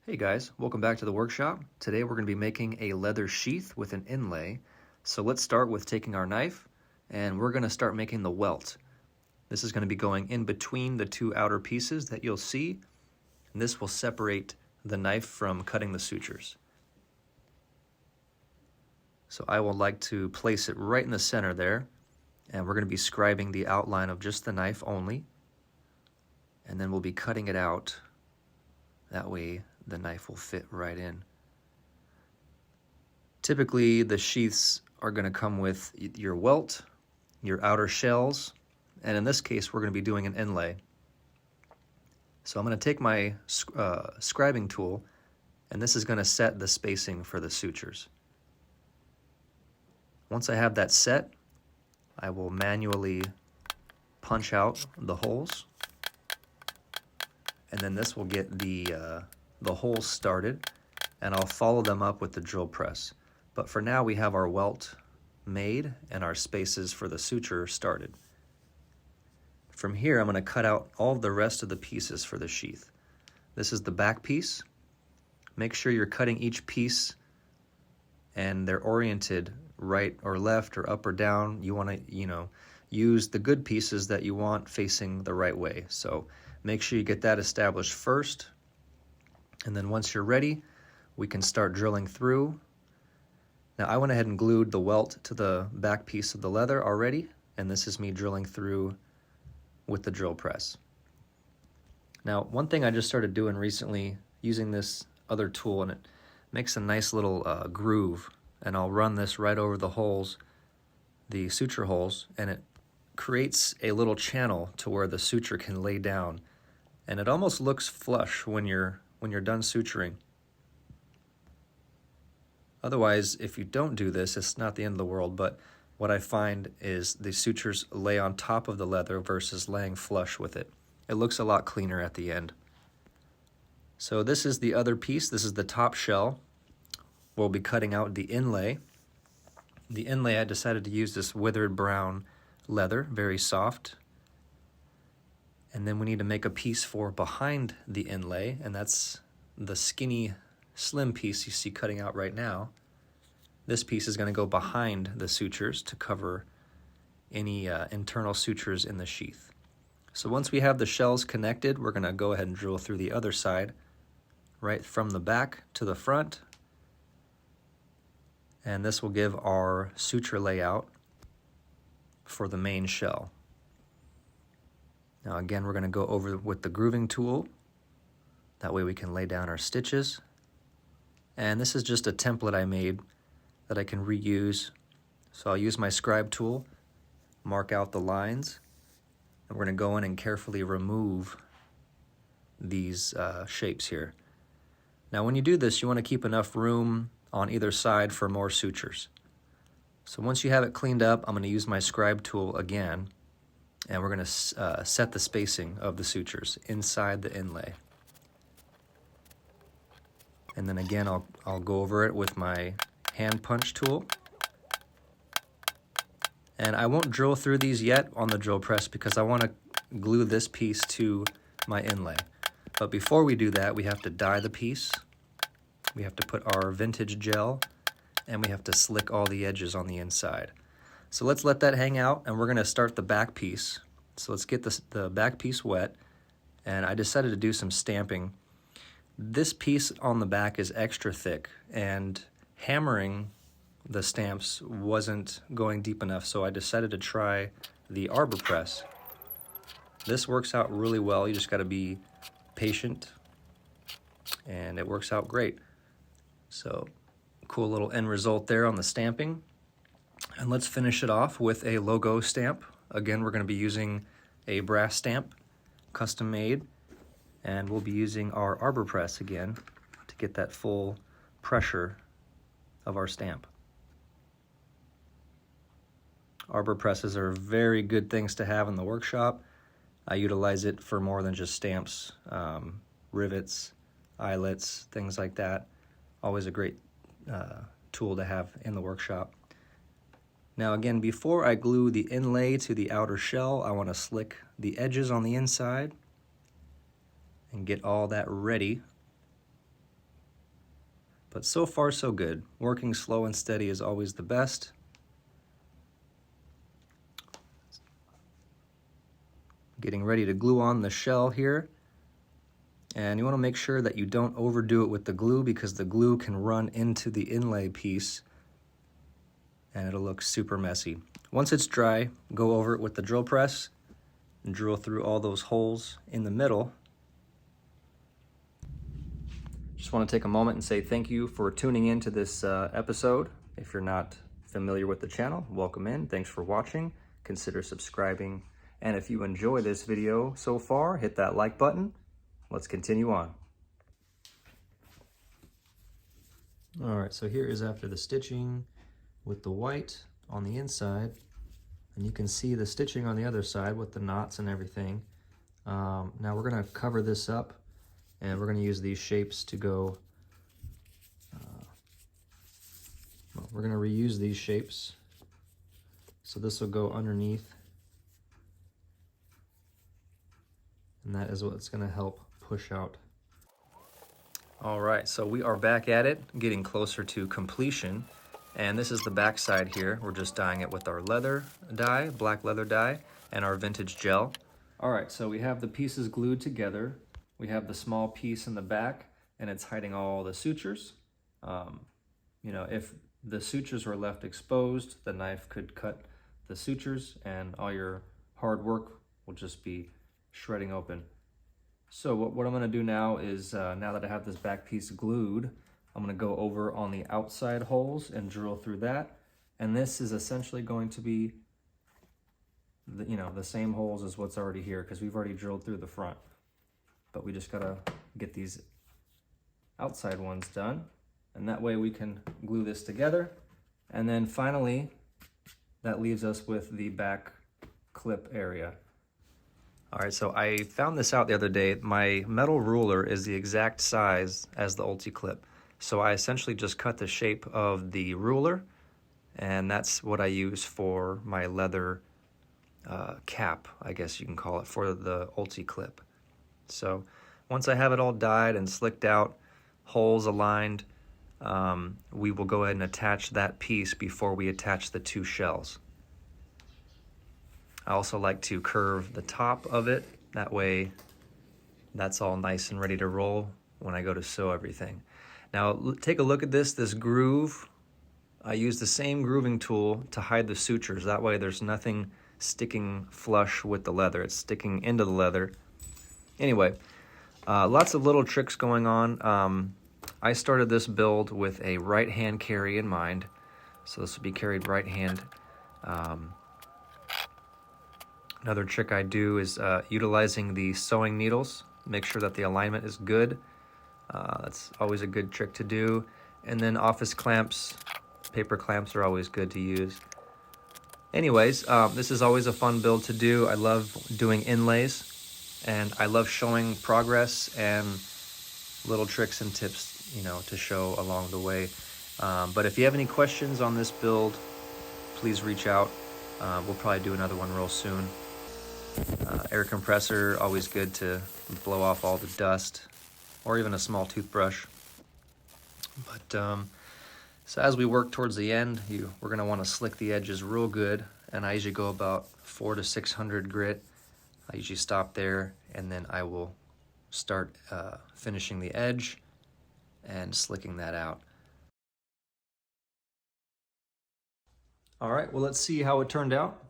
Hey guys, welcome back to the workshop. Today we're going to be making a leather sheath with an inlay. So let's start with taking our knife and we're going to start making the welt. This is going to be going in between the two outer pieces that you'll see, and this will separate the knife from cutting the sutures. So I would like to place it right in the center there, and we're going to be scribing the outline of just the knife only, and then we'll be cutting it out. That way the knife will fit right in. Typically the sheaths are going to come with your welt, your outer shells, and in this case we're going to be doing an inlay. So I'm going to take my scribing tool, and this is going to set the spacing for the sutures. Once I have that set, I will manually punch out the holes, and then this will get the holes started, and I'll follow them up with the drill press. But for now we have our welt made and our spaces for the suture started. From here I'm going to cut out all the rest of the pieces for the sheath. This is the back piece. Make sure you're cutting each piece and they're oriented right or left or up or down. You want to, use the good pieces that you want facing the right way. So make sure you get that established first, and then once you're ready, we can start drilling through. Now I went ahead and glued the welt to the back piece of the leather already, and this is me drilling through with the drill press. Now one thing I just started doing recently, using this other tool, and it makes a nice little groove, and I'll run this right over the holes, the suture holes, and it creates a little channel to where the suture can lay down, and it almost looks flush when you're done suturing. Otherwise, if you don't do this, it's not the end of the world, but what I find is the sutures lay on top of the leather versus laying flush with it. It looks a lot cleaner at the end. So this is the other piece. This is the top shell. We'll be cutting out the inlay. The inlay, I decided to use this withered brown leather, very soft. And then we need to make a piece for behind the inlay, and that's the skinny, slim piece you see cutting out right now. This piece is going to go behind the sutures to cover any internal sutures in the sheath. So once we have the shells connected, we're going to go ahead and drill through the other side, right from the back to the front. And this will give our suture layout for the main shell. Now again, we're going to go over with the grooving tool. That way we can lay down our stitches. And this is just a template I made that I can reuse. So I'll use my scribe tool, mark out the lines, and we're going to go in and carefully remove these shapes here. Now when you do this, you want to keep enough room on either side for more sutures. So once you have it cleaned up, I'm going to use my scribe tool again, and we're going to set the spacing of the sutures inside the inlay. And then again, I'll go over it with my hand punch tool. And I won't drill through these yet on the drill press because I want to glue this piece to my inlay. But before we do that, we have to dye the piece. We have to put our vintage gel, and we have to slick all the edges on the inside. So let's let that hang out, and we're going to start the back piece. So let's get the back piece wet, and I decided to do some stamping. This piece on the back is extra thick, and hammering the stamps wasn't going deep enough, so I decided to try the arbor press. This works out really well. You just got to be patient, and it works out great. So cool little end result there on the stamping. And let's finish it off with a logo stamp. Again, we're going to be using a brass stamp, custom made, and we'll be using our arbor press again to get that full pressure of our stamp. Arbor presses are very good things to have in the workshop. I utilize it for more than just stamps, rivets, eyelets, things like that. Always a great tool to have in the workshop. Now again, before I glue the inlay to the outer shell, I want to slick the edges on the inside and get all that ready But so far so good. Working slow and steady is always the best. Getting ready to glue on the shell here. And you want to make sure that you don't overdo it with the glue, because the glue can run into the inlay piece and it'll look super messy. Once it's dry, go over it with the drill press and drill through all those holes in the middle. Just want to take a moment and say thank you for tuning in to this episode. If you're not familiar with the channel, welcome in. Thanks for watching. Consider subscribing. And if you enjoy this video so far, hit that like button. Let's continue on. All right, so here is after the stitching with the white on the inside, and you can see the stitching on the other side with the knots and everything. Now we're gonna cover this up, and we're gonna use these shapes to go, well, we're gonna reuse these shapes. So this will go underneath, and that is what's gonna help push out. All right, so we are back at it, getting closer to completion. And this is the back side here. We're just dyeing it with our leather dye, black leather dye, and our vintage gel. All right, so we have the pieces glued together. We have the small piece in the back, and it's hiding all the sutures. You know, if the sutures were left exposed, the knife could cut the sutures, and all your hard work will just be shredding open. So what I'm gonna do now is, now that I have this back piece glued, I'm gonna go over on the outside holes and drill through that. And this is essentially going to be, the same holes as what's already here, because we've already drilled through the front. But we just gotta get these outside ones done. And that way we can glue this together. And then finally, that leaves us with the back clip area. All right, so I found this out the other day. My metal ruler is the exact size as the ulti-clip. So I essentially just cut the shape of the ruler, and that's what I use for my leather cap, I guess you can call it, for the ulti-clip. So once I have it all dyed and slicked out, holes aligned, we will go ahead and attach that piece before we attach the two shells. I also like to curve the top of it. That way that's all nice and ready to roll when I go to sew everything. Now take a look at this groove. I use the same grooving tool to hide the sutures. That way there's nothing sticking flush with the leather. It's sticking into the leather. Anyway, lots of little tricks going on. I started this build with a right hand carry in mind. So this will be carried right hand. Another trick I do is utilizing the sewing needles. Make sure that the alignment is good. That's always a good trick to do. And then office clamps, paper clamps are always good to use. Anyways, this is always a fun build to do. I love doing inlays, and I love showing progress and little tricks and tips, to show along the way. But if you have any questions on this build, please reach out. We'll probably do another one real soon. Air compressor, always good to blow off all the dust, or even a small toothbrush. But so as we work towards the end, we're gonna wanna slick the edges real good, and I usually go about 400 to 600 grit. I usually stop there, and then I will start finishing the edge and slicking that out. All right, well, let's see how it turned out.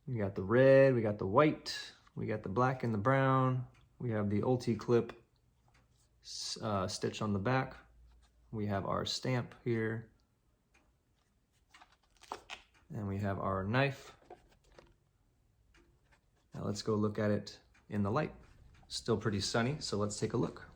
We got the red, we got the white, we got the black and the brown. We have the ulti-clip stitch on the back. We have our stamp here. And we have our knife. Now let's go look at it in the light. Still pretty sunny, so let's take a look.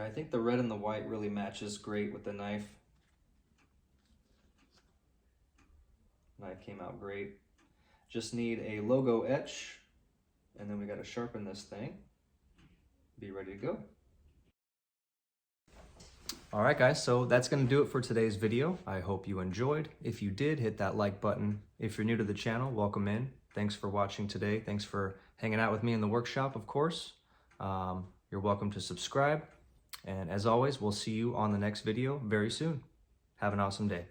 I think the red and the white really matches great with the knife. Knife came out great. Just need a logo etch, and then we got to sharpen this thing. Be ready to go. All right, guys, so that's going to do it for today's video. I hope you enjoyed. If you did, hit that like button. If you're new to the channel, welcome in. Thanks for watching today. Thanks for hanging out with me in the workshop, of course. You're welcome to subscribe. And as always, we'll see you on the next video very soon. Have an awesome day.